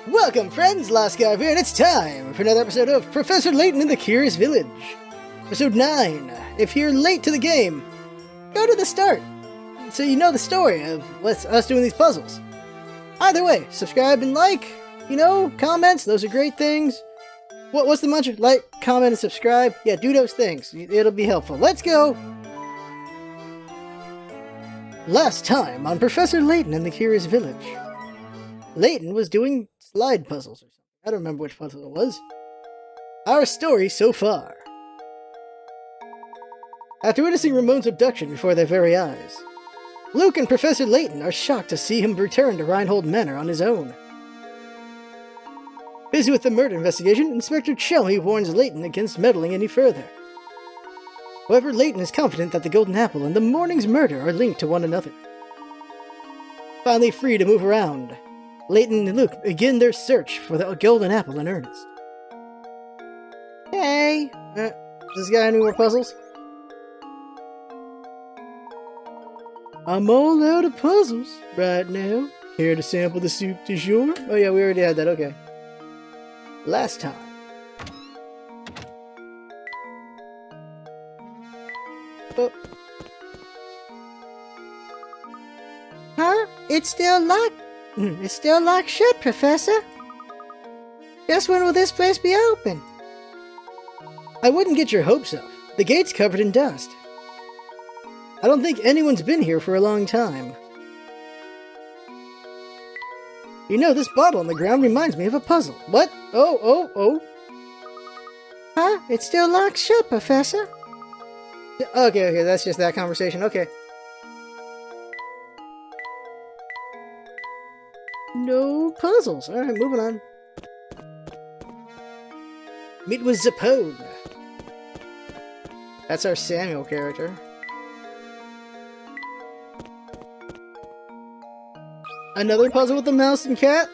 Welcome, friends! LostScarf here, and it's time for another episode of Professor Layton in the Curious Village. Episode 9. If you're late to the game, go to the start, so you know the story of us doing these puzzles. Either way, subscribe and like, comments, those are great things. What's the mantra? Like, comment, and subscribe. Yeah, do those things. It'll be helpful. Let's go! Last time on Professor Layton in the Curious Village. Layton was doing slide puzzles or something. I don't remember which puzzle it was. Our story so far. After witnessing Ramon's abduction before their very eyes, Luke and Professor Layton are shocked to see him return to Reinhold Manor on his own. Busy with the murder investigation, Inspector Chelmy warns Layton against meddling any further. However, Layton is confident that the Golden Apple and the morning's murder are linked to one another. Finally free to move around, Layton and Luke begin their search for the Golden Apple in earnest. Hey! Does this guy have any more puzzles? I'm all out of puzzles right now. Care to sample the soup du jour? Oh yeah, we already had that, okay. Last time. Oh. Huh? It's still locked. It's still locked shut, Professor. Just when will this place be open? I wouldn't get your hopes up. The gate's covered in dust. I don't think anyone's been here for a long time. This bottle on the ground reminds me of a puzzle. What? Oh. Huh? It's still locked shut, Professor. Okay, that's just that conversation. Okay. No puzzles. Alright, moving on. Meet with Zapone. That's our Samuel character. Another puzzle with the mouse and cat?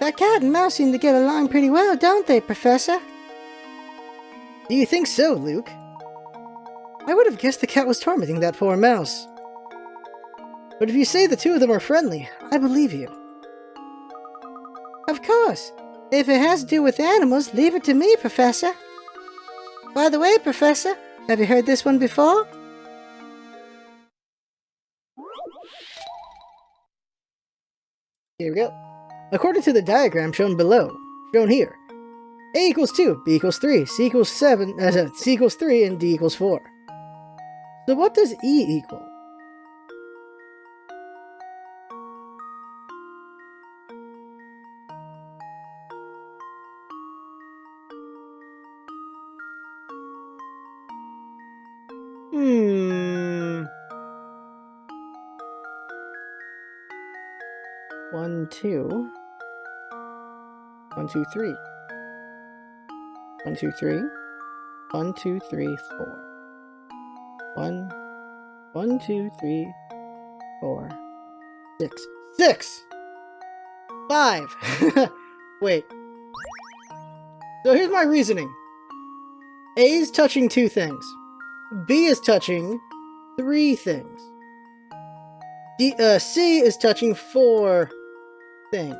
That cat and mouse seem to get along pretty well, don't they, Professor? Do you think so, Luke? I would have guessed the cat was tormenting that poor mouse. But if you say the two of them are friendly, I believe you. Of course. If it has to do with animals, leave it to me, Professor. By the way, Professor, have you heard this one before? Here we go. According to the diagram shown here, A equals 2, B equals 3, C equals 7, C equals 3, and D equals 4. So what does E equal? One, two. 1, 2, 3. 1, 2, 3. 1, 2, 3, 4. 1, 2, 3, 4. 6. 6! 5! Wait. So here's my reasoning. A is touching 2 things. B is touching 3 things. C is touching 4 things.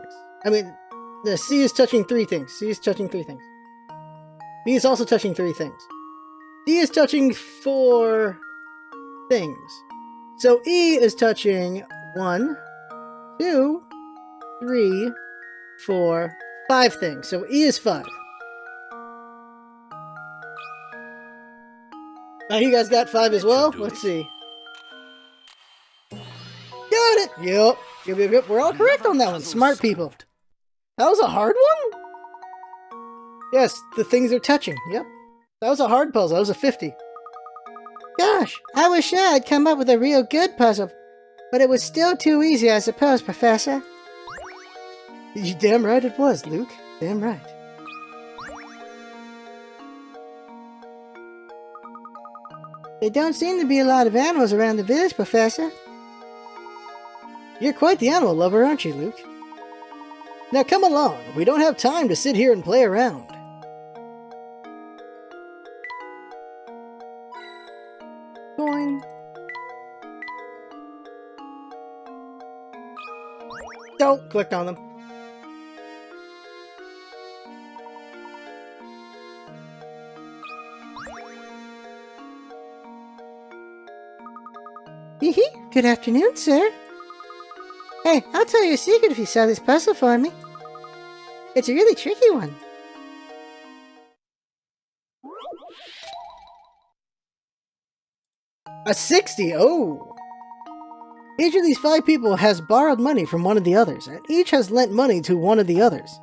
The C is touching 3 things. C is touching 3 things. B is also touching 3 things. D is touching 4 things. So E is touching 1, 2, 3, 4, 5 things. So E is 5. Now you guys got 5 as well? Let's see. Got it! Yep. We're all correct on that one. Smart people. That was a hard one? Yes, the things are touching. Yep. That was a hard puzzle. That was a 50. Gosh, I wish I had come up with a real good puzzle. But it was still too easy, I suppose, Professor. You damn right it was, Luke. Damn right. There don't seem to be a lot of animals around the village, Professor. You're quite the animal lover, aren't you, Luke? Now come along. We don't have time to sit here and play around. Boing. Don't click on them. Hee. Good afternoon, sir. Hey, I'll tell you a secret if you solve this puzzle for me. It's a really tricky one. A 60, oh! Each of these 5 people has borrowed money from one of the others, and each has lent money to one of the others.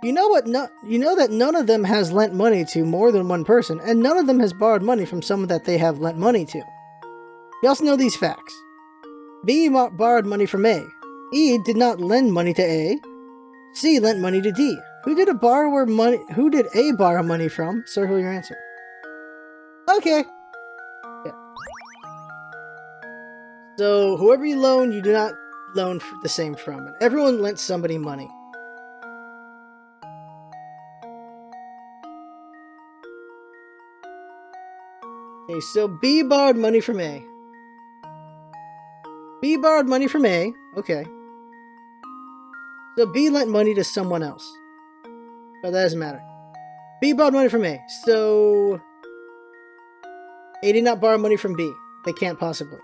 You know that none of them has lent money to more than one person, and none of them has borrowed money from someone that they have lent money to. You also know these facts. B borrowed money from A. E did not lend money to A. C lent money to D. Who did A borrow money from? Circle your answer. Okay. Yeah. So, whoever you loan, you do not loan the same from. And everyone lent somebody money. Okay, so B borrowed money from A. B borrowed money from A. Okay. So B lent money to someone else. But that doesn't matter. B borrowed money from A. So A did not borrow money from B. They can't possibly.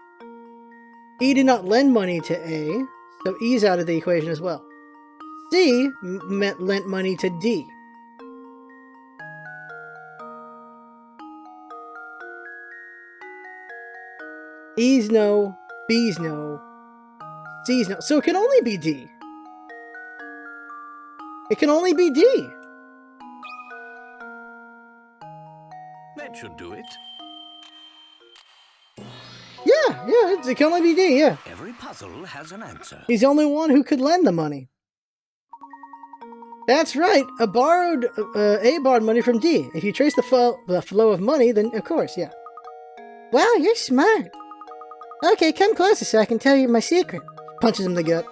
E did not lend money to A. So E's out of the equation as well. C lent money to D. E's no. B's no. C's no. So it can only be D. It can only be D. That should do it. Yeah, it can only be D, yeah. Every puzzle has an answer. He's the only one who could lend the money. That's right. A borrowed money from D. If you trace the flow of money, then of course, yeah. Wow, you're smart. Okay, come closer so I can tell you my secret. Punches him in the gut.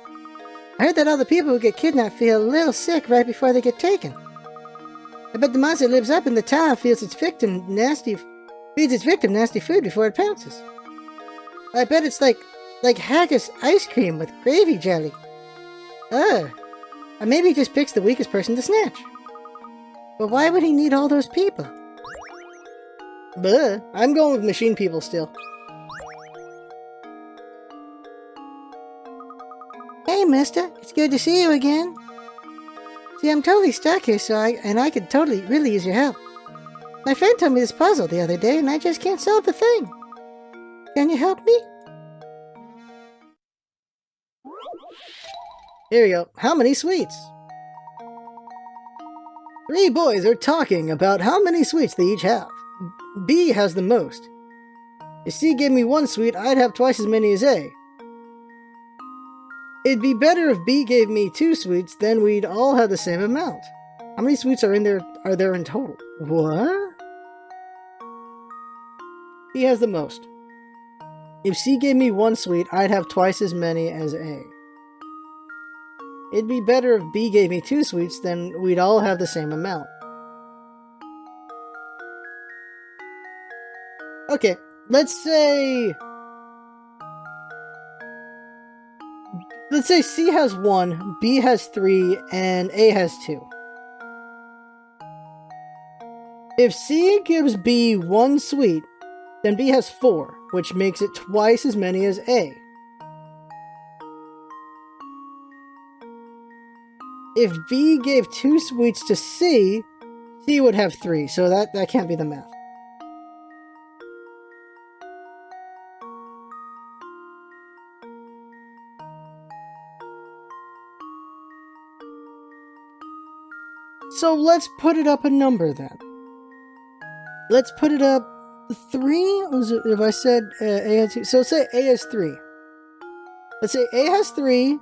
I heard that all the people who get kidnapped feel a little sick right before they get taken. I bet the monster lives up in the tower, feeds its victim nasty food before it pounces. I bet it's like Haggis ice cream with gravy jelly. Or maybe he just picks the weakest person to snatch. But why would he need all those people? I'm going with machine people still. Hey, mister. It's good to see you again. See, I'm totally stuck here, I could really use your help. My friend told me this puzzle the other day, and I just can't solve the thing. Can you help me? Here we go. How many sweets? 3 boys are talking about how many sweets they each have. B has the most. If C gave me 1 sweet, I'd have twice as many as A. It'd be better if B gave me 2 sweets, then we'd all have the same amount. How many sweets are there in total? What? B has the most. If C gave me 1 sweet, I'd have twice as many as A. It'd be better if B gave me 2 sweets, then we'd all have the same amount. Okay, let's say C has 1, B has 3, and A has 2. If C gives B 1 sweet, then B has 4, which makes it twice as many as A. If B gave 2 sweets to C, C would have 3, so that can't be the math. So let's put it up a number then. Let's put it up 3. If I said A had 2, so let's say A has 3. Let's say A has 3,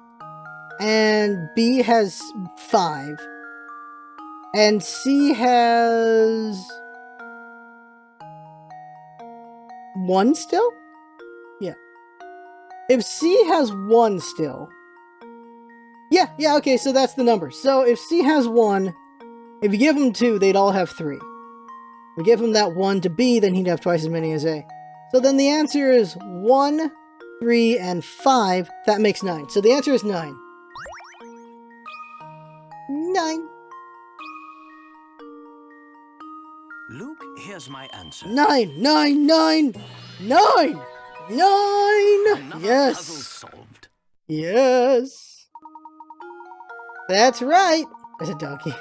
and B has 5, and C has 1 still? Yeah. If C has 1 still, yeah, okay, so that's the number. So if C has 1, if you give him 2, they'd all have 3. We give him that 1 to B, then he'd have twice as many as A. So then the answer is 1 3, and 5. That makes 9. So the answer is 9. 9. Luke, here's my answer. 9, 9, 9, 9, 9. Another Yes. puzzle solved. Yes. That's right. There's a donkey.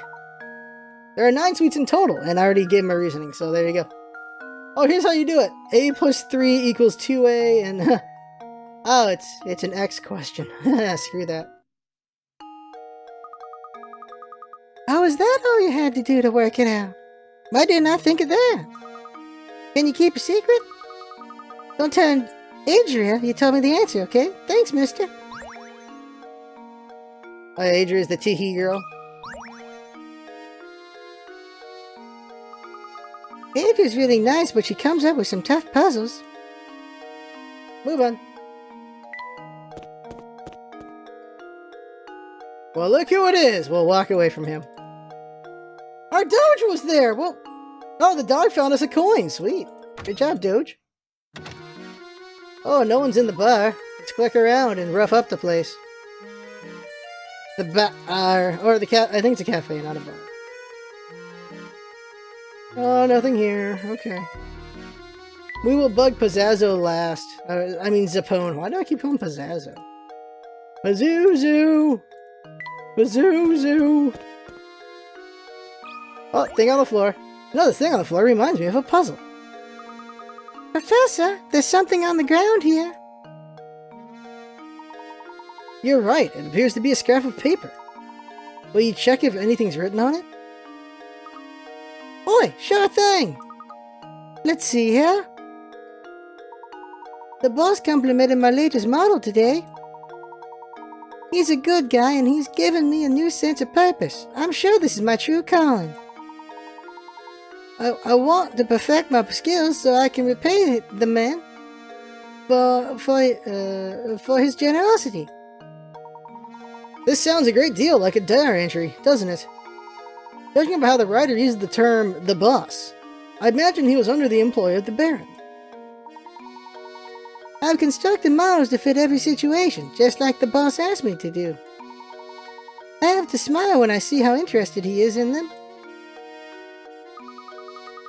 There are 9 sweets in total, and I already gave my reasoning, so there you go. Oh, here's how you do it. A plus 3 equals 2a, and... oh, it's an X question. Screw that. Oh, is that all you had to do to work it out? Why didn't I think of that? Can you keep a secret? Don't tell Adria you told me the answer, okay? Thanks, mister. Oh, Adria's the teehee girl. Adria's really nice, but she comes up with some tough puzzles. Move on. Well, look who it is. We'll walk away from him. Our Doge was there. Well, oh, the dog found us a coin. Sweet. Good job, Doge. Oh, no one's in the bar. Let's click around and rough up the place. The bar, or the cat. I think it's a cafe, not a bar. Oh, nothing here. Okay. We will bug Pizzazzo last. I mean Zappone. Why do I keep calling Pizzazzo? Pazuzu! Pazuzu! Oh, thing on the floor. Another thing on the floor reminds me of a puzzle. Professor, there's something on the ground here. You're right. It appears to be a scrap of paper. Will you check if anything's written on it? Oi, sure thing. Let's see here. The boss complimented my latest model today. He's a good guy and he's given me a new sense of purpose. I'm sure this is my true calling. I want to perfect my skills so I can repay the man for his generosity. This sounds a great deal like a diary entry, doesn't it? Judging by how the writer used the term the boss, I imagine he was under the employ of the Baron. I've constructed models to fit every situation, just like the boss asked me to do. I have to smile when I see how interested he is in them.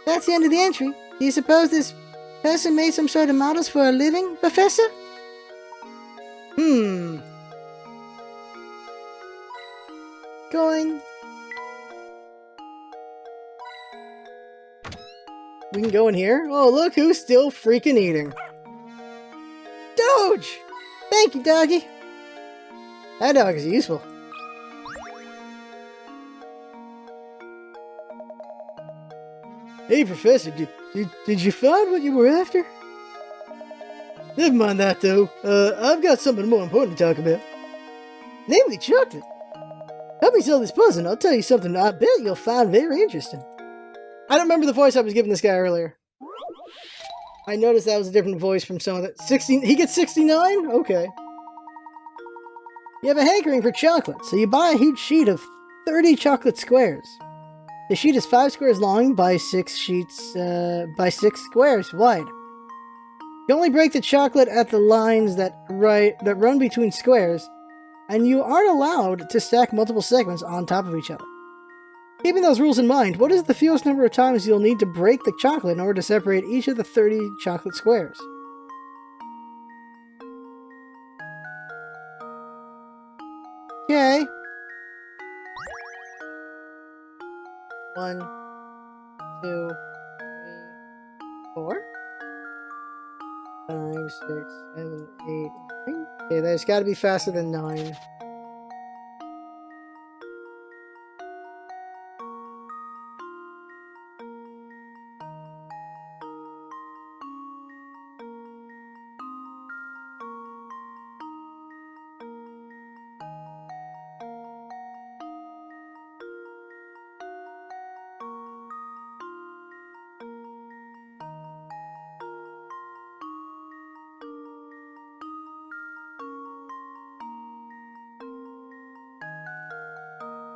That's the end of the entry. Do you suppose this person made some sort of models for a living, Professor? Going. We can go in here. Oh, look who's still freaking eating. Doge! Thank you, doggy. That dog is useful. Hey, Professor, did you find what you were after? Never mind that, though. I've got something more important to talk about. Namely, chocolate. Help me solve this puzzle, and I'll tell you something I bet you'll find very interesting. I don't remember the voice I was giving this guy earlier. I noticed that was a different voice from someone that... 16... He gets 69? Okay. You have a hankering for chocolate, so you buy a huge sheet of 30 chocolate squares. The sheet is 5 squares long by 6 sheets, by 6 squares wide. You only break the chocolate at the lines that run between squares, and you aren't allowed to stack multiple segments on top of each other. Keeping those rules in mind, what is the fewest number of times you'll need to break the chocolate in order to separate each of the 30 chocolate squares? Okay. 1, 2, 3, 4, 5, 6, 7, 8, 9. Okay, that's got to be faster than 9.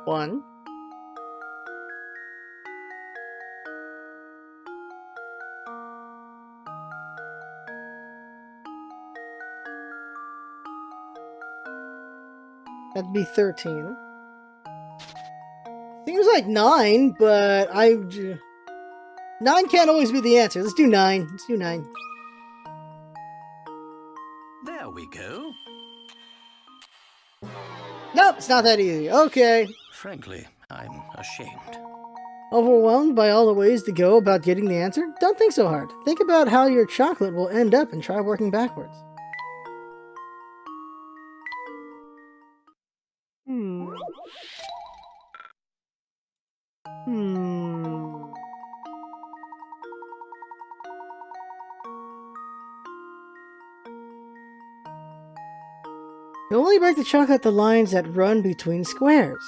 One. That'd be 13. Seems like 9, but 9 can't always be the answer. Let's do 9. Let's do 9. There we go. Nope, it's not that easy. Okay. Frankly, I'm ashamed. Overwhelmed by all the ways to go about getting the answer? Don't think so hard. Think about how your chocolate will end up and try working backwards. You only break the chocolate at the lines that run between squares.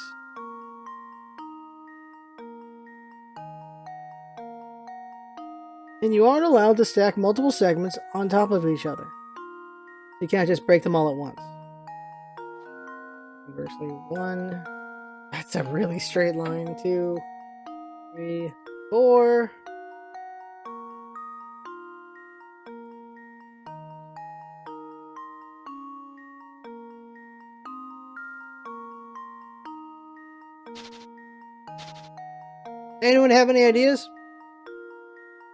And you aren't allowed to stack multiple segments on top of each other. You can't just break them all at once. Conversely, 1. That's a really straight line. 2, 3, 4. Anyone have any ideas?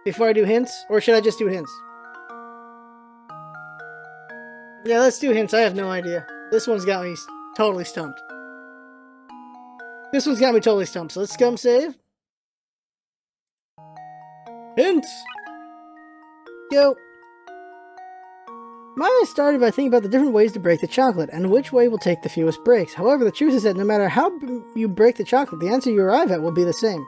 Before I do hints? Or should I just do hints? Yeah, let's do hints. I have no idea. This one's got me totally stumped. This one's got me totally stumped. So let's scum save. Hints! Go! Maya started by thinking about the different ways to break the chocolate, and which way will take the fewest breaks. However, the truth is that no matter how you break the chocolate, the answer you arrive at will be the same.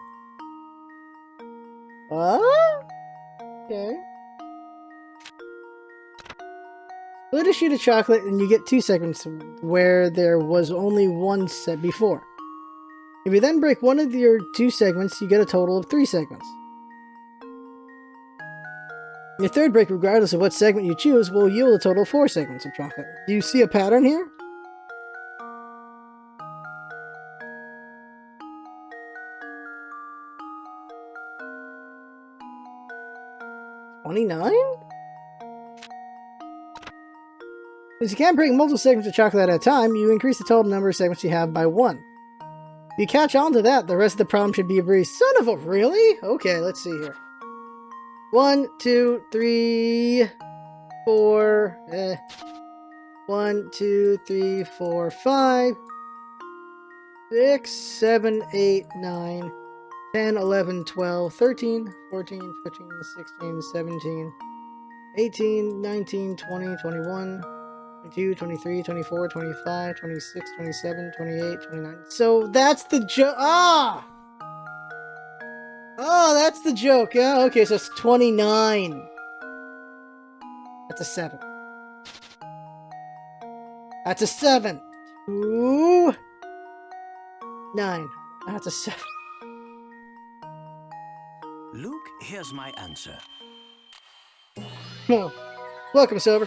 Okay. Split a sheet of chocolate and you get 2 segments where there was only 1 set before. If you then break one of your 2 segments, you get a total of 3 segments. Your third break, regardless of what segment you choose, will yield a total of 4 segments of chocolate. Do you see a pattern here? $29? Since you can't break multiple segments of chocolate at a time, you increase the total number of segments you have by 1. If you catch on to that, the rest of the problem should be a breeze. Son of a really? Okay, let's see here. 1, 2, 3, 4. 1, 2, 3, 4, 5, 6, 7, 8, 9, 10, 11, 12, 13, 14, 15, 16, 17, 18, 19, 20, 21, 22, 23, 24, 25, 26, 27, 28, 29. So that's the joke. Ah! Oh, that's the joke. Yeah, okay, so it's 29. That's a 7. That's a 7. 2, 9. That's a 7. Luke, here's my answer. Oh, welcome, Sober.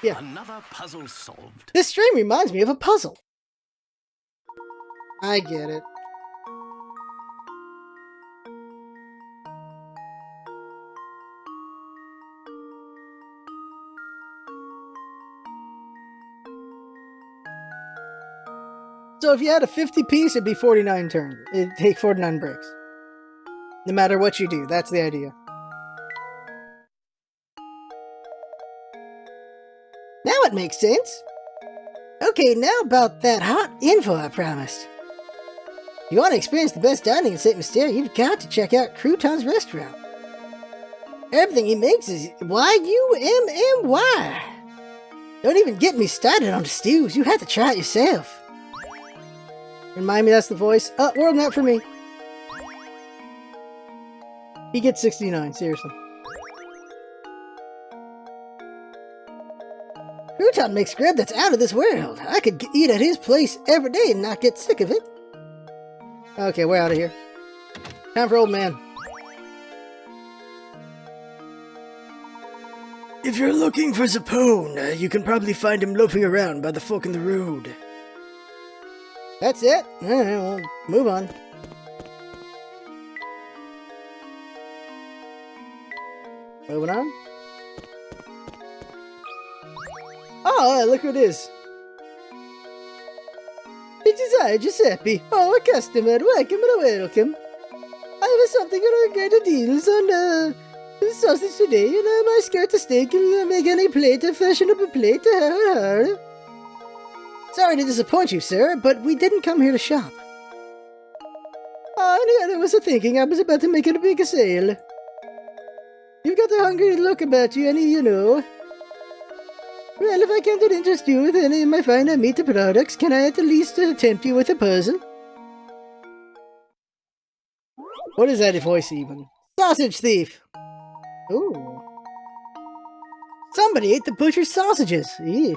Yeah. Another puzzle solved. This stream reminds me of a puzzle. I get it. So if you had a 50 piece, it'd be 49 turns. It'd take 49 breaks. No matter what you do, that's the idea. Now it makes sense. Okay, now about that hot info I promised. If you want to experience the best dining in St. Mystere, you've got to check out Crouton's restaurant. Everything he makes is Y-U-M-M-Y. Don't even get me started on the stews. You have to try it yourself. Remind me that's the voice. World map for me. He gets 69, seriously. Crouton makes grub that's out of this world. I could eat at his place every day and not get sick of it. Okay, we're out of here. Time for old man. If you're looking for Zapone, you can probably find him loafing around by the fork in the road. That's it? Alright, well, move on. Moving on. Oh, look who it is. It is I, Giuseppe. Oh, a customer. Welcome and welcome. I have something on great deals on sausage today, and my skirt a steak and make any plate a fashionable plate. Sorry to disappoint you, sir, but we didn't come here to shop. Yeah, I was thinking I was about to make a big sale. You've got a hungry look about you, Well, if I can't interest you with any of my fine meat products, can I at least tempt you with a puzzle? What is that voice even? Sausage thief! Ooh. Somebody ate the butcher's sausages! Ew.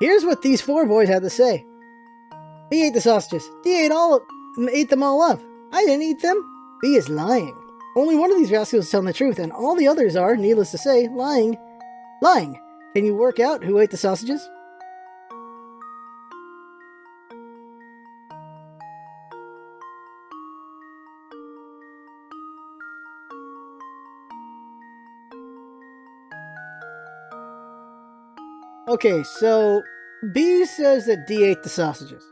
Here's what these 4 boys had to say. He ate the sausages. He ate them all up. I didn't eat them. B is lying. Only one of these rascals is telling the truth, and all the others are, needless to say, lying. Lying. Can you work out who ate the sausages? Okay, so B says that D ate the sausages.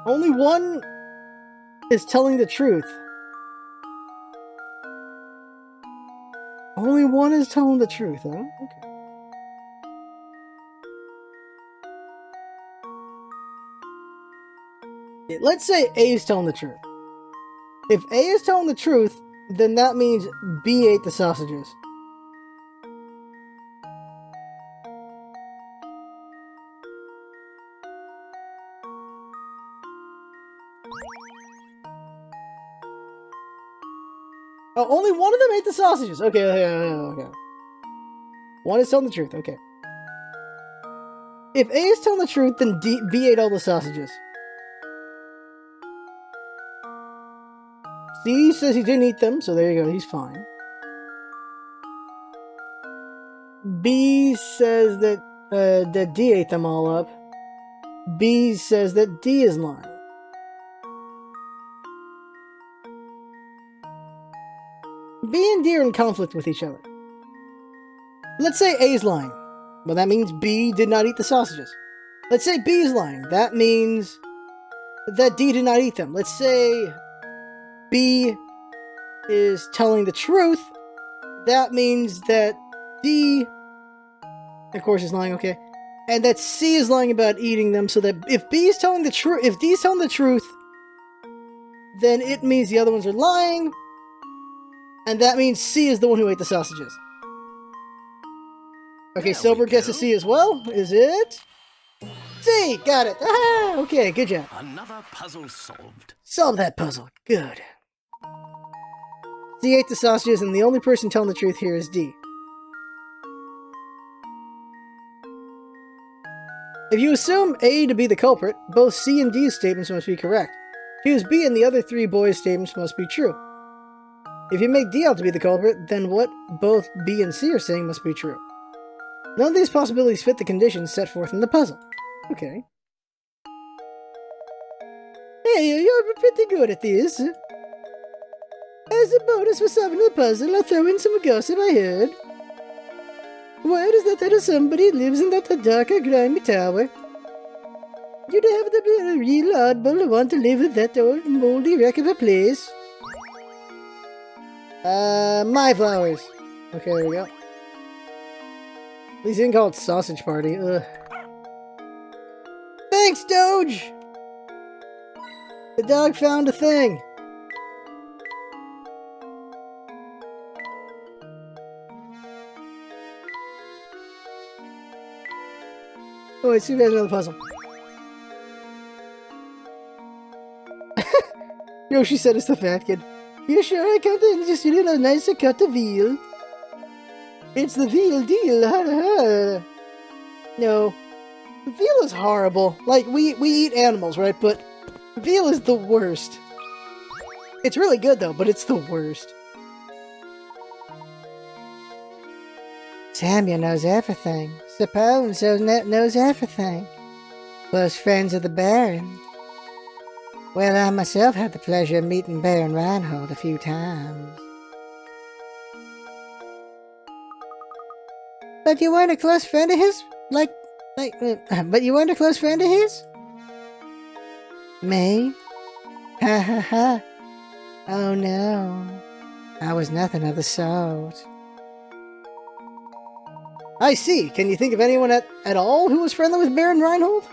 Only one is telling the truth. Only one is telling the truth, huh? Okay. Let's say A is telling the truth. If A is telling the truth, then that means B ate the sausages. Oh, only one of them ate the sausages. Okay. One is telling the truth. Okay. If A is telling the truth, then B ate all the sausages. C says he didn't eat them, so there you go. He's fine. B says that D ate them all up. B says that D is lying. B and D are in conflict with each other. Let's say A is lying. Well, that means B did not eat the sausages. Let's say B is lying. That means that D did not eat them. Let's say B is telling the truth. That means that D, of course, is lying, okay? And that C is lying about eating them, so that if B is telling the truth, if D is telling the truth, then it means the other ones are lying. And that means C is the one who ate the sausages. Okay, Silver gets a C as well. Is it? C! Got it! Ah, okay, good job. Another puzzle solved. Solve that puzzle. Good. C ate the sausages, and the only person telling the truth here is D. If you assume A to be the culprit, both C and D's statements must be correct. Choose B and the other 3 boys' statements must be true. If you make D out to be the culprit, then what both B and C are saying must be true. None of these possibilities fit the conditions set forth in the puzzle. Okay. Hey, you're pretty good at this. As a bonus for solving the puzzle, I'll throw in some gossip I heard. Word is that somebody lives in that dark, grimy tower. You'd have to be a real oddball to want to live in that old, moldy wreck of a place. My flowers. Okay, there we go. At least he didn't call it Sausage Party. Ugh. Thanks, Doge! The dog found a thing. Oh, wait, see if there's another puzzle. Yoshi said it's the fat kid. You sure I can't interested in a nicer cut of veal? It's the veal deal, ha ha. No. Veal is horrible. Like, we eat animals, right? But veal is the worst. It's really good, though, but it's the worst. Samuel knows everything. Suppose knows everything. Close friends of the Baron. Well, I myself had the pleasure of meeting Baron Reinhold a few times. But you weren't a close friend of his? But you weren't a close friend of his? Me? Ha ha ha. Oh no. I was nothing of the sort. I see. Can you think of anyone at all who was friendly with Baron Reinhold?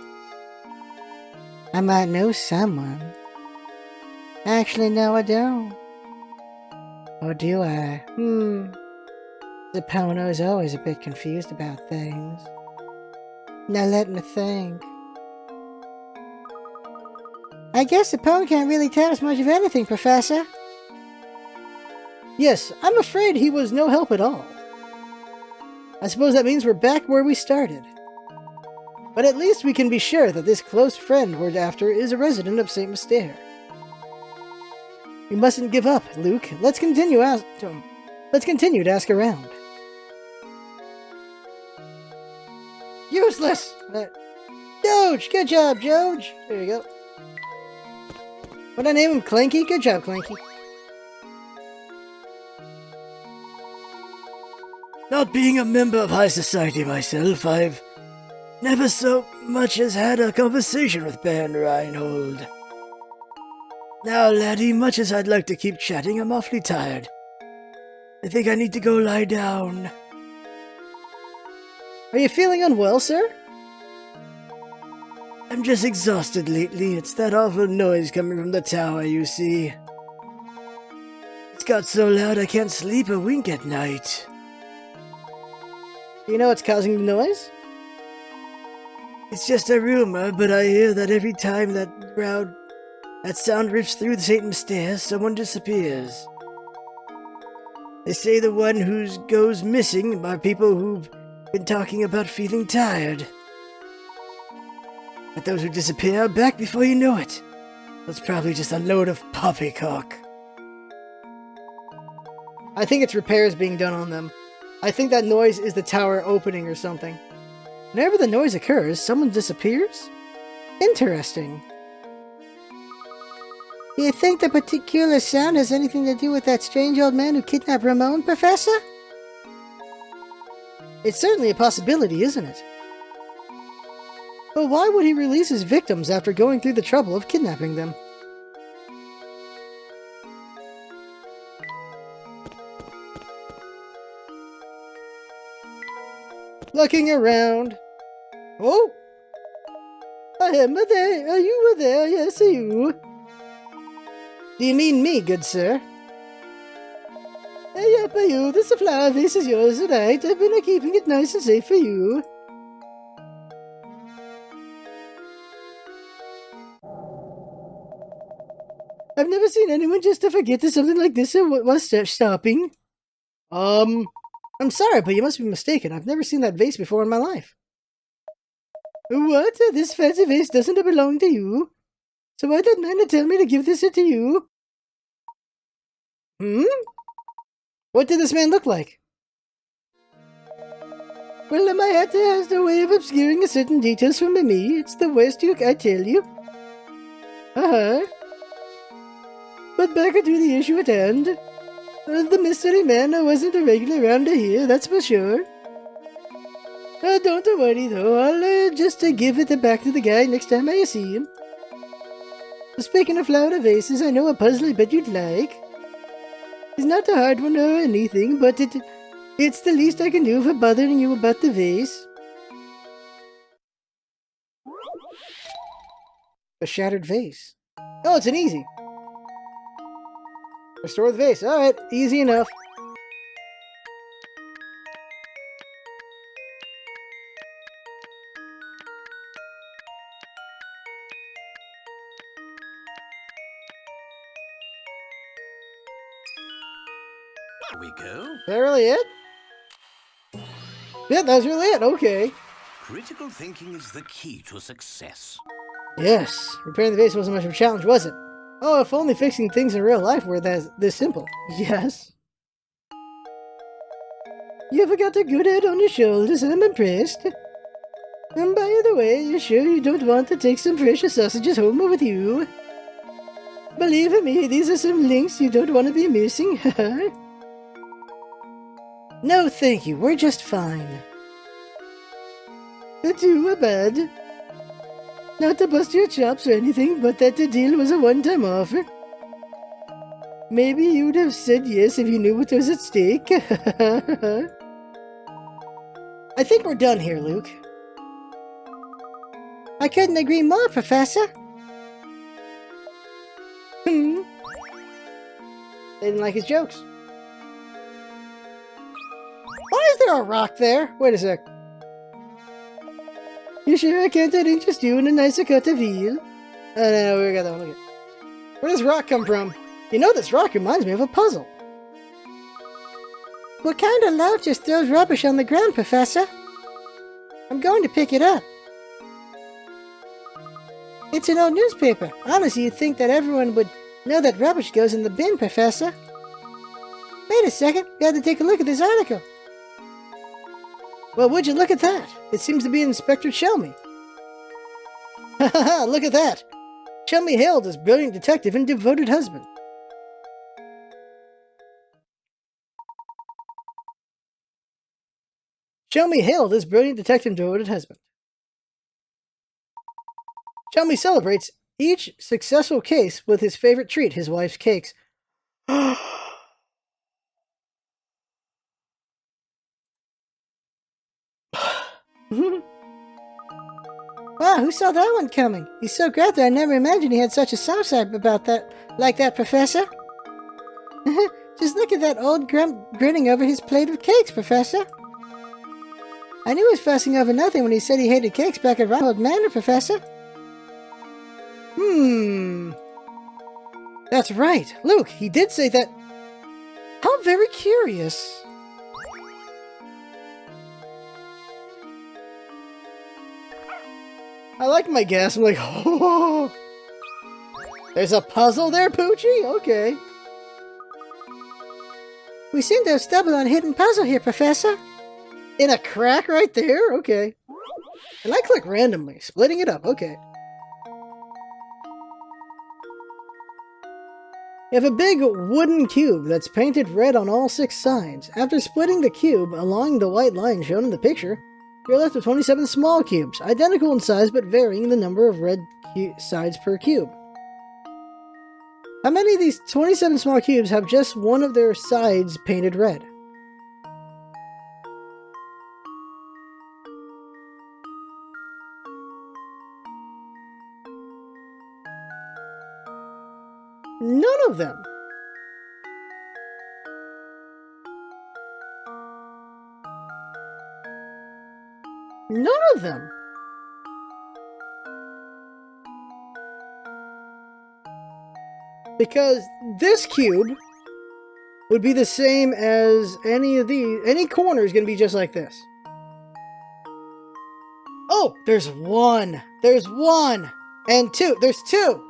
I might know someone. Actually, no, I don't. Or do I? The Pono is always a bit confused about things. Now let me think. I guess the Pone can't really tell us much of anything, Professor. Yes, I'm afraid he was no help at all. I suppose that means we're back where we started. But at least we can be sure that this close friend we're after is a resident of St. Mystere. We mustn't give up, Luke. Let's continue to ask around. Useless! Doge! Good job, Doge! There you go. What'd I name him? Clanky? Good job, Clanky. Not being a member of high society myself, I've never so much as had a conversation with Baron Reinhold. Now, laddie, much as I'd like to keep chatting, I'm awfully tired. I think I need to go lie down. Are you feeling unwell, sir? I'm just exhausted lately. It's that awful noise coming from the tower, you see. It's got so loud I can't sleep a wink at night. Do you know what's causing the noise? It's just a rumor, but I hear that every time that sound rips through the St. Mystere, someone disappears. They say the one who goes missing are people who've been talking about feeling tired. But those who disappear are back before you know it. That's probably just a load of poppycock. I think it's repairs being done on them. I think that noise is the tower opening or something. Whenever the noise occurs, someone disappears? Interesting. Do you think the particular sound has anything to do with that strange old man who kidnapped Ramon, Professor? It's certainly a possibility, isn't it? But why would he release his victims after going through the trouble of kidnapping them? Looking around. Oh! I am there. Are you there? Yes, are you? Do you mean me, good sir? Yep, are you? This flower vase is yours tonight. I've been keeping it nice and safe for you. I've never seen anyone just to forget to something like this while stopping. I'm sorry, but you must be mistaken. I've never seen that vase before in my life. What? This fancy vase doesn't belong to you? So why did Nana tell me to give this to you? What did this man look like? Well, my hat has the way of obscuring certain details from me. It's the worst, I tell you. But back to the issue at hand. The mystery man wasn't a regular around here, that's for sure. Don't worry though, I'll just give it back to the guy next time I see him. Speaking of flower vases, I know a puzzle I bet you'd like. It's not a hard one or anything, but it's the least I can do for bothering you about the vase. A shattered vase. Oh, it's an easy. Restore the vase. Alright, easy enough. There we go. Is that really it? Yeah, that's really it. Okay. Critical thinking is the key to success. Yes. Repairing the vase wasn't much of a challenge, was it? Oh, if only fixing things in real life were this simple. Yes. You ever got a good head on your shoulders, and I'm impressed. And by the way, you sure you don't want to take some fresh sausages home with you? Believe me, these are some links you don't want to be missing. No, thank you. We're just fine. Too bad. Not to bust your chops or anything, but that the deal was a one-time offer. Maybe you'd have said yes if you knew what was at stake. I think we're done here, Luke. I couldn't agree more, Professor. They didn't like his jokes. Why is there a rock there? Wait a sec. You sure I can't interest you in a nicer cut of veal? No, we got that one. Okay. Where does rock come from? You know, this rock reminds me of a puzzle. What kind of lout just throws rubbish on the ground, Professor? I'm going to pick it up. It's an old newspaper. Honestly, you'd think that everyone would know that rubbish goes in the bin, Professor. Wait a second. We have to take a look at this article. Well, would you look at that? It seems to be Inspector Shelmy. Ha ha ha, look at that! Shelmy hailed as brilliant detective and devoted husband. Shelmy hailed as brilliant detective and devoted husband. Shelmy celebrates each successful case with his favorite treat, his wife's cakes. Wow, who saw that one coming? He's so great that I never imagined he had such a soft side about that, like that, Professor. Just look at that old grump grinning over his plate of cakes, Professor. I knew he was fussing over nothing when he said he hated cakes back at Ronald Manor, Professor. That's right. Luke, he did say that. How very curious. I like my guess. I'm like, oh. There's a puzzle there, Poochie? Okay. We seem to have stumbled on a hidden puzzle here, Professor. In a crack right there? Okay. And I click randomly, splitting it up. Okay. You have a big wooden cube that's painted red on all 6 sides. After splitting the cube along the white line shown in the picture, you're left with 27 small cubes, identical in size but varying the number of red sides per cube. How many of these 27 small cubes have just one of their sides painted red? None of them. None of them. Because this cube would be the same as any corner is going to be just like this. Oh, there's one. There's one. And two. There's two.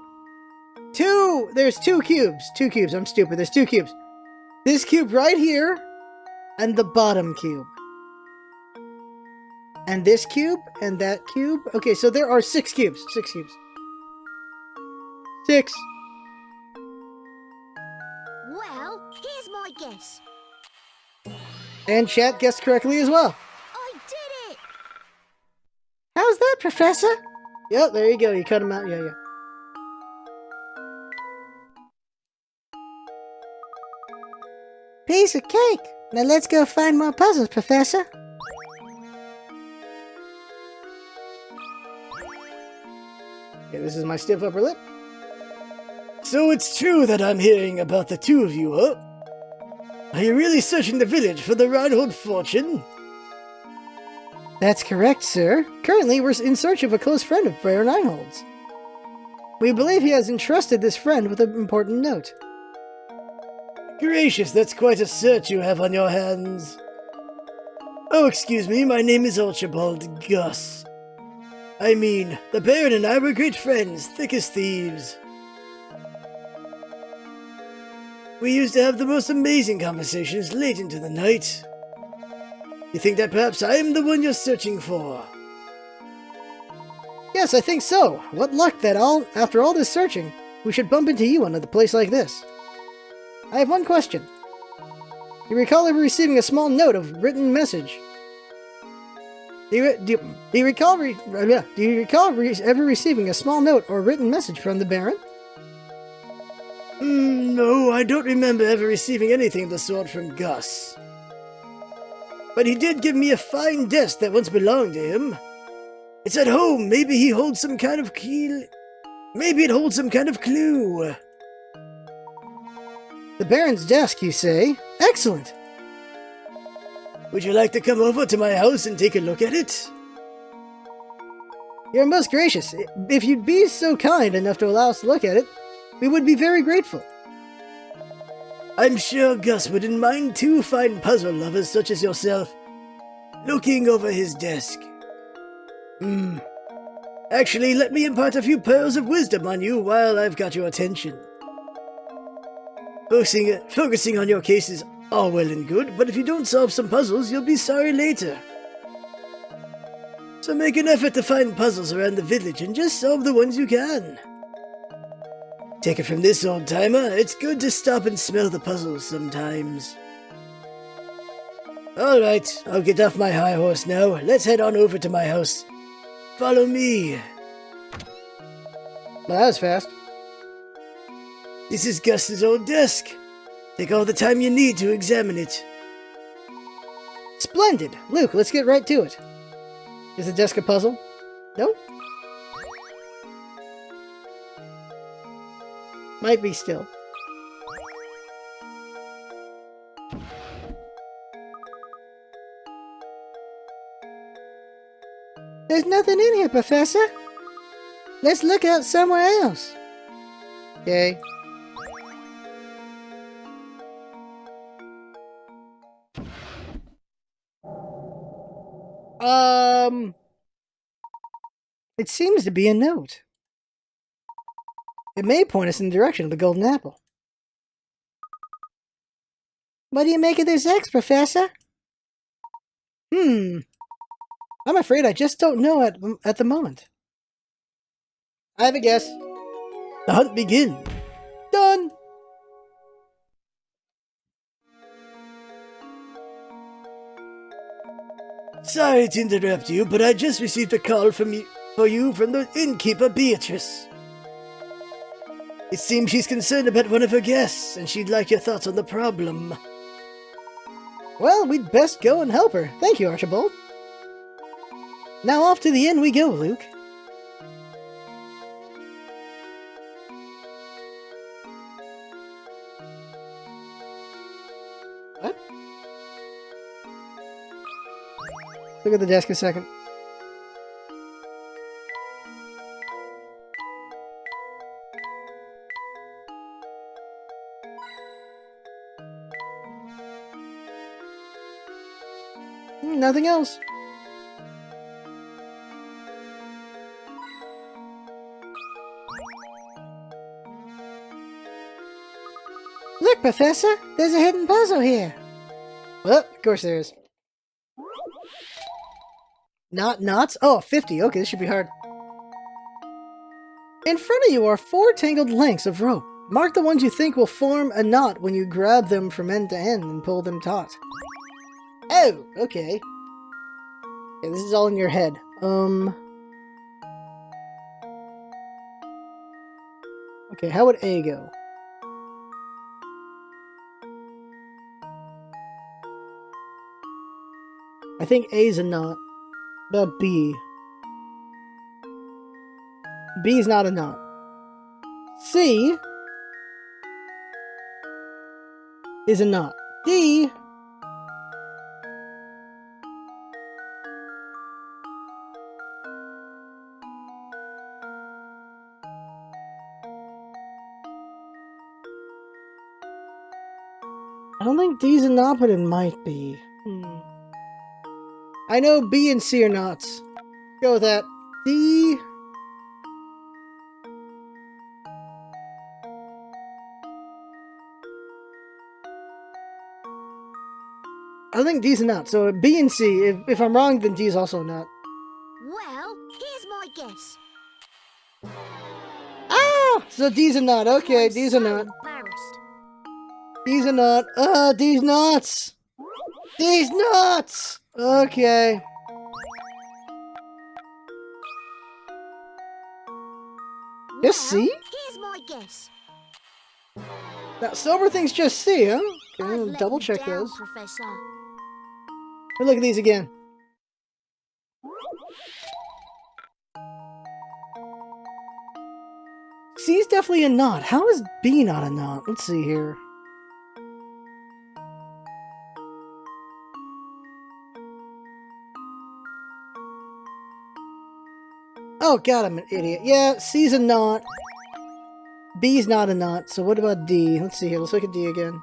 There's 2 cubes. 2 cubes. I'm stupid. There's 2 cubes. This cube right here and the bottom cube. And this cube and that cube. Okay, so there are 6 cubes. 6 cubes. 6. Well, here's my guess. And chat guessed correctly as well. I did it! How's that, Professor? Yep, there you go. You cut them out. Yeah. Piece of cake. Now let's go find more puzzles, Professor. Okay, this is my stiff upper lip. So it's true that I'm hearing about the 2 of you, huh? Are you really searching the village for the Reinhold fortune? That's correct, sir. Currently, we're in search of a close friend of Baron Reinhold's. We believe he has entrusted this friend with an important note. Gracious, that's quite a search you have on your hands. Oh, excuse me, my name is Archibald Gus. I mean, the Baron and I were great friends, thick as thieves. We used to have the most amazing conversations late into the night. You think that perhaps I am the one you're searching for? Yes, I think so. What luck that after all this searching, we should bump into you on a place like this. I have one question. You recall ever receiving a small note of written message? Do you recall ever receiving a small note or written message from the Baron? No, I don't remember ever receiving anything of the sort from Gus. But he did give me a fine desk that once belonged to him. It's at home. Maybe he holds some kind of key. Maybe it holds some kind of clue. The Baron's desk, you say? Excellent. Would you like to come over to my house and take a look at it? You're most gracious. If you'd be so kind enough to allow us to look at it, we would be very grateful. I'm sure Gus wouldn't mind two fine puzzle lovers such as yourself looking over his desk. Actually, let me impart a few pearls of wisdom on you while I've got your attention. Focusing on your case is all well and good, but if you don't solve some puzzles, you'll be sorry later. So make an effort to find puzzles around the village and just solve the ones you can. Take it from this old-timer, it's good to stop and smell the puzzles sometimes. Alright, I'll get off my high horse now. Let's head on over to my house. Follow me. Well, that was fast. This is Gus's old desk. Take all the time you need to examine it. Splendid! Luke, let's get right to it. Is the desk a puzzle? No? Might be still. There's nothing in here, Professor. Let's look out somewhere else. Okay. It seems to be a note. It may point us in the direction of the golden apple. What do you make of this X, Professor? I'm afraid I just don't know at the moment. I have a guess. The hunt begins. Done! Sorry to interrupt you, but I just received a call for you from the innkeeper, Beatrice. It seems she's concerned about one of her guests, and she'd like your thoughts on the problem. Well, we'd best go and help her. Thank you, Archibald. Now off to the inn we go, Luke. What? Look at the desk a second. Nothing else. Look, Professor, there's a hidden puzzle here. Well, of course there is. Knots? Oh, 50. Okay, this should be hard. In front of you are 4 tangled lengths of rope. Mark the ones you think will form a knot when you grab them from end to end and pull them taut. Oh, okay. Okay, this is all in your head. Okay, how would A go? I think A's a knot. But B. B's not a knot. C is a knot. D I don't think D's a knot, but it might be. I know B and C are knots. Go with that. D. I think D's a knot, so B and C. If I'm wrong, then D's also a knot. Well, here's my guess. Ah! So D's a knot. Okay, D's a knot. Embarrassed. D's a knot. D's knots. D's knots! Okay. Just C? Here's my guess. Now, sober things just C, huh? Okay, I've we'll let double you check down, those. Professor. We'll look at these again. C is definitely a knot. How is B not a knot? Let's see here. Oh god, I'm an idiot. Yeah, C's a knot. B's not a knot. So what about D? Let's see here. Let's look at D again.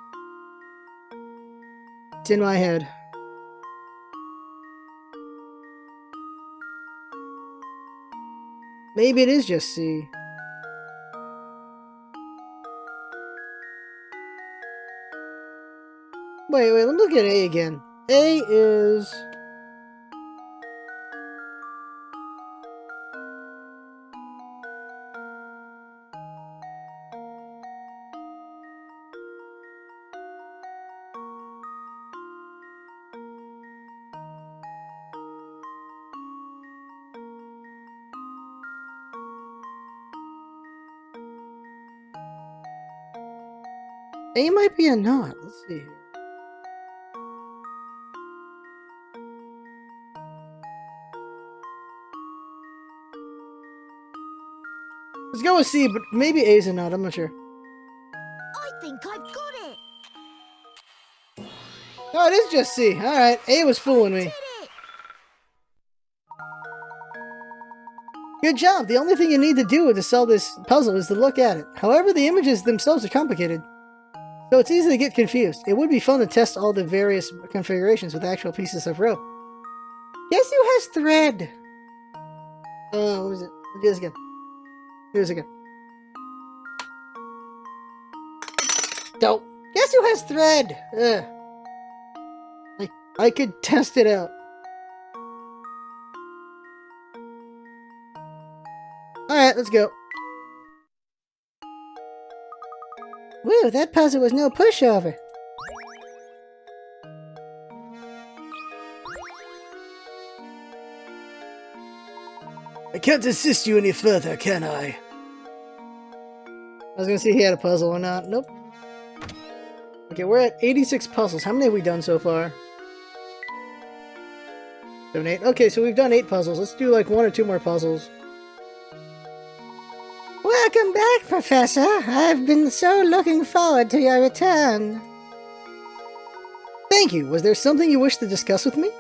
It's in my head. Maybe it is just C. Wait, let me look at A again. A is... A might be a knot. Let's see here. Let's go with C, but maybe A's a knot. I'm not sure. I think I've got it. No, it is just C. Alright, A was fooling me. Did it. Good job. The only thing you need to do to solve this puzzle is to look at it. However, the images themselves are complicated, so it's easy to get confused. It would be fun to test all the various configurations with actual pieces of rope. Guess who has thread? Oh, what was it? Let's do this again. Do this again. Don't. Guess who has thread? Ugh. I could test it out. Alright, let's go. Woo, that puzzle was no pushover. I can't assist you any further, can I? I was gonna see if he had a puzzle or not. Nope. Okay, we're at 86 puzzles. How many have we done so far? 7, 8. Okay, so we've done 8 puzzles. Let's do like 1 or 2 more puzzles. Welcome back, Professor. I've been so looking forward to your return. Thank you. Was there something you wish to discuss with me?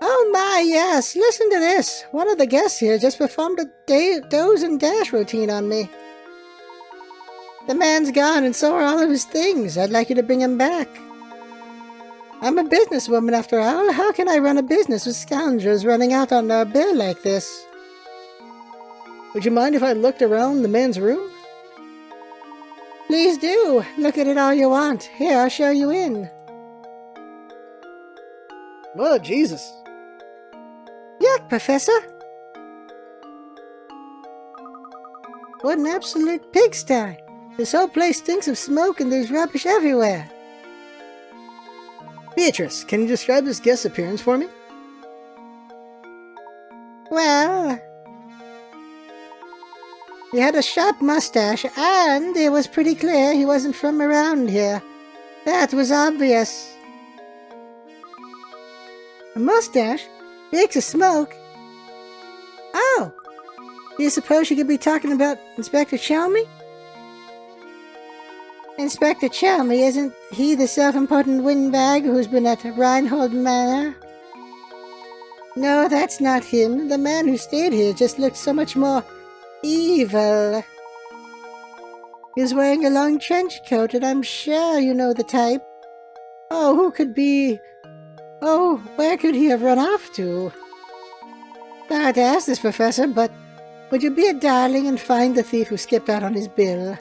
Oh my, yes. Listen to this. One of the guests here just performed a doze and dash routine on me. The man's gone and so are all of his things. I'd like you to bring him back. I'm a businesswoman after all. How can I run a business with scoundrels running out on our bill like this? Would you mind if I looked around the man's room? Please do. Look at it all you want. Here, I'll show you in. Oh, Jesus. Yuck, Professor. What an absolute pigsty. This whole place stinks of smoke and there's rubbish everywhere. Beatrice, can you describe this guest's appearance for me? Well, he had a sharp mustache, and it was pretty clear he wasn't from around here. That was obvious. A mustache? Reeks of smoke? Oh! Do you suppose you could be talking about Inspector Chalmy? Inspector Chalmy, isn't he the self-important windbag who's been at Reinhold Manor? No, that's not him. The man who stayed here just looked so much more evil. He was wearing a long trench coat, and I'm sure you know the type. Oh, who could be... Oh, where could he have run off to? Sorry to ask this, Professor, but would you be a darling and find the thief who skipped out on his bill?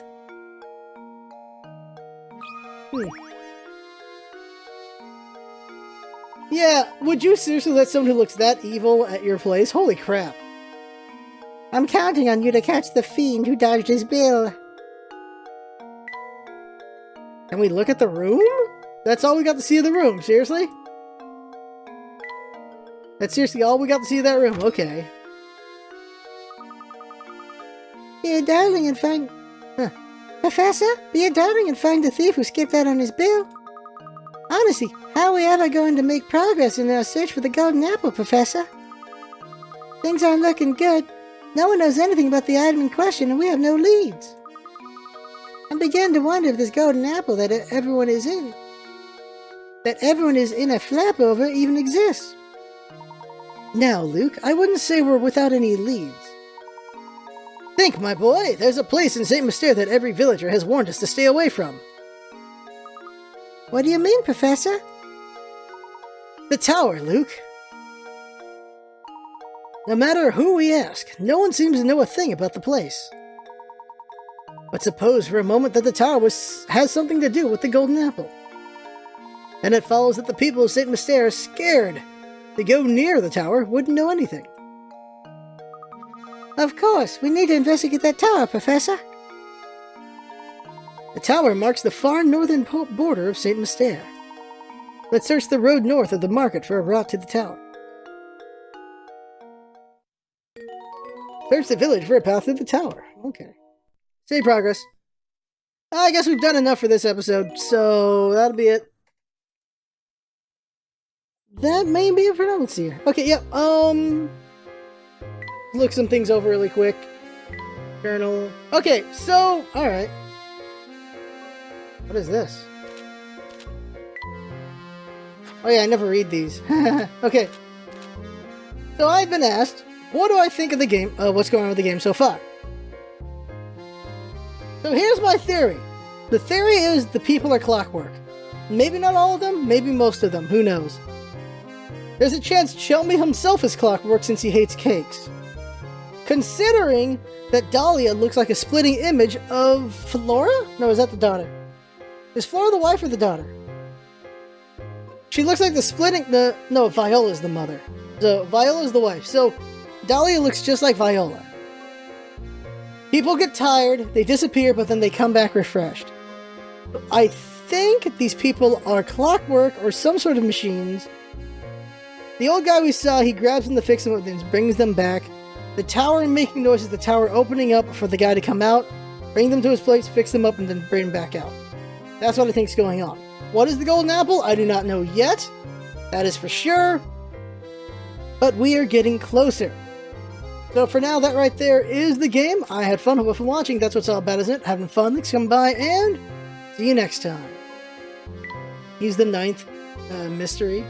Yeah, would you seriously let someone who looks that evil at your place? Holy crap. I'm counting on you to catch the fiend who dodged his bill. Can we look at the room? That's all we got to see of the room, seriously? That's seriously all we got to see of that room, okay. Be a darling and find... Professor, be a darling and find the thief who skipped out on his bill. Honestly, how are we ever going to make progress in our search for the golden apple, Professor? Things aren't looking good. No one knows anything about the item in question, and we have no leads. I'm beginning to wonder if this golden apple that everyone is in a flap over even exists. Now, Luke, I wouldn't say we're without any leads. Think, my boy, there's a place in St. Mystere that every villager has warned us to stay away from. What do you mean, Professor? The tower, Luke. No matter who we ask, no one seems to know a thing about the place. But suppose for a moment that the tower has something to do with the golden apple. And it follows that the people of St. Mystere are scared to go near the tower, wouldn't know anything. Of course, we need to investigate that tower, Professor. The tower marks the far northern border of St. Mystere. Let's search the road north of the market for a route to the tower. Search the village for a path to the tower. Okay. Save progress. I guess we've done enough for this episode, so that'll be it. That may be it for now. Let's see here. Okay, yep, look some things over really quick. Journal. Okay, so, alright. What is this? Oh yeah, I never read these. Okay. So I've been asked, what do I think of the game, what's going on with the game so far? So here's my theory. The theory is the people are clockwork. Maybe not all of them, maybe most of them, who knows. There's a chance Chelmy himself is clockwork since he hates cakes. Considering that Dahlia looks like a splitting image of Flora? No, is that the daughter? Is Flora the wife or the daughter? She looks like the splitting... No, Viola's the mother. So, Viola's the wife. So, Dahlia looks just like Viola. People get tired, they disappear, but then they come back refreshed. I think these people are clockwork or some sort of machines. The old guy we saw, he grabs them to fix them and then brings them back. The tower making noises, the tower opening up for the guy to come out, bring them to his place, fix them up, and then bring them back out. That's what I think is going on. What is the golden apple? I do not know yet. That is for sure. But we are getting closer. So for now, that right there is the game. I had fun. Hope you're watching. That's what's all about, isn't it? Having fun. Thanks for coming by, and see you next time. He's the 9th mystery.